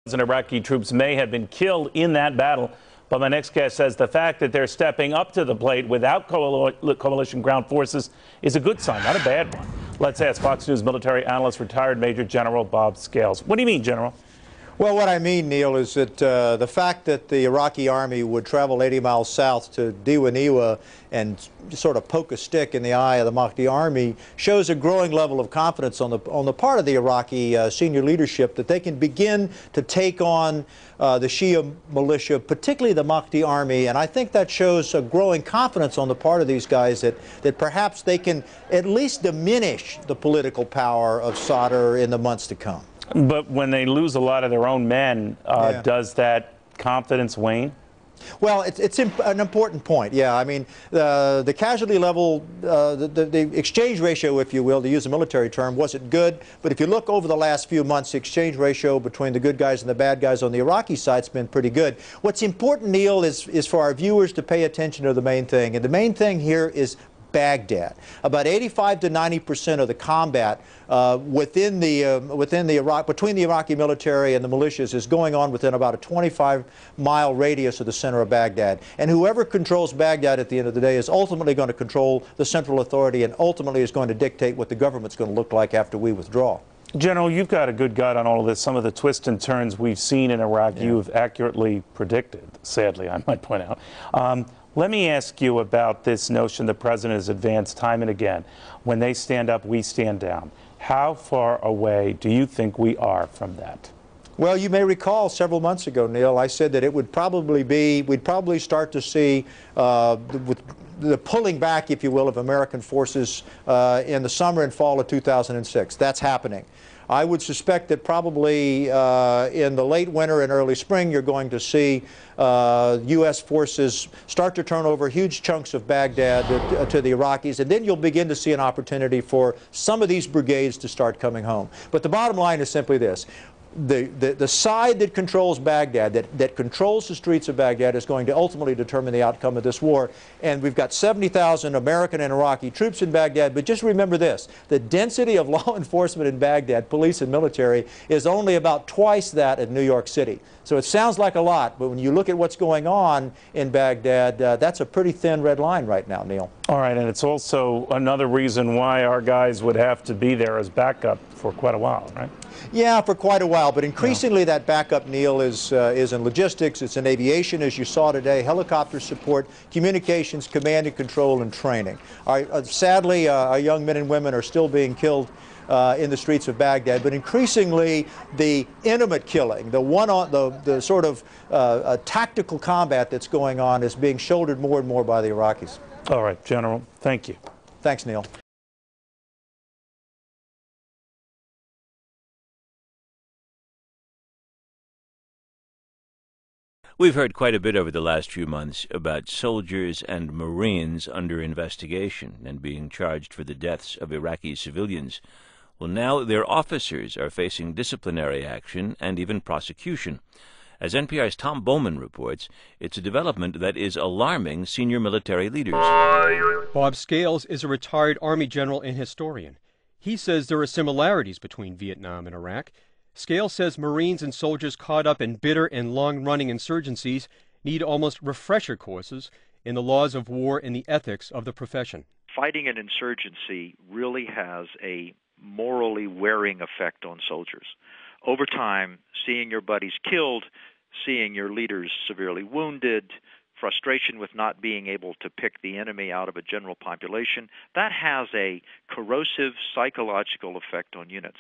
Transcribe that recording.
Iraqi troops may have been killed in that battle. But my next guest says the fact that they're stepping up to the plate without coalition ground forces is a good sign, not a bad one. Let's ask Fox News military analyst, retired Major General Bob Scales. What do you mean, General? Well, what I mean, Neil, is that the fact that the Iraqi army would travel 80 miles south to Diwa and sort of poke a stick in the eye of the Mahdi army shows a growing level of confidence on the part of the Iraqi senior leadership that they can begin to take on the Shia militia, particularly the Mahdi army. And I think that shows a growing confidence on the part of these guys that perhaps they can at least diminish the political power of Sadr in the months to come. But when they lose a lot of their own men, does that confidence wane? Well, it's an important point. Yeah, I mean, the casualty level, the exchange ratio, if you will, to use a military term, wasn't good. But if you look over the last few months, the exchange ratio between the good guys and the bad guys on the Iraqi side's been pretty good. What's important, Neil, is for our viewers to pay attention to the main thing. And the main thing here is Baghdad. About 85 to 90% of the combat between the Iraqi military and the militias is going on within about a 25-mile radius of the center of Baghdad. And whoever controls Baghdad at the end of the day is ultimately going to control the central authority and ultimately is going to dictate what the government's going to look like after we withdraw. General, you've got a good gut on all of this. Some of the twists and turns we've seen in Iraq, you've accurately predicted, sadly, I might point out. Let me ask you about this notion the president has advanced time and again. When they stand up, we stand down. How far away do you think we are from that? Well, you may recall several months ago, Neil, I said that it would probably be, we'd probably start to see the pulling back, if you will, of American forces in the summer and fall of 2006. That's happening. I would suspect that probably in the late winter and early spring, you're going to see U.S. forces start to turn over huge chunks of Baghdad to the Iraqis, and then you'll begin to see an opportunity for some of these brigades to start coming home. But the bottom line is simply this. The side that controls Baghdad, that controls the streets of Baghdad, is going to ultimately determine the outcome of this war. And we've got 70,000 American and Iraqi troops in Baghdad. But just remember this, the density of law enforcement in Baghdad, police and military, is only about twice that in New York City. So it sounds like a lot, but when you look at what's going on in Baghdad, that's a pretty thin red line right now, Neil. All right, and it's also another reason why our guys would have to be there as backup for quite a while, right? Yeah, for quite a while, but increasingly that backup, Neil, is in logistics, it's in aviation, as you saw today, helicopter support, communications, command and control, and training. Sadly, our young men and women are still being killed in the streets of Baghdad, but increasingly the intimate killing, the sort of tactical combat that's going on is being shouldered more and more by the Iraqis. All right, General, thank you. Thanks, Neil. We've heard quite a bit over the last few months about soldiers and Marines under investigation and being charged for the deaths of Iraqi civilians. Well, now their officers are facing disciplinary action and even prosecution. As NPR's Tom Bowman reports, it's a development that is alarming senior military leaders. Bob Scales is a retired Army general and historian. He says there are similarities between Vietnam and Iraq. Scales says Marines and soldiers caught up in bitter and long-running insurgencies need almost refresher courses in the laws of war and the ethics of the profession. Fighting an insurgency really has a morally wearing effect on soldiers. Over time, seeing your buddies killed, seeing your leaders severely wounded, frustration with not being able to pick the enemy out of a general population, that has a corrosive psychological effect on units.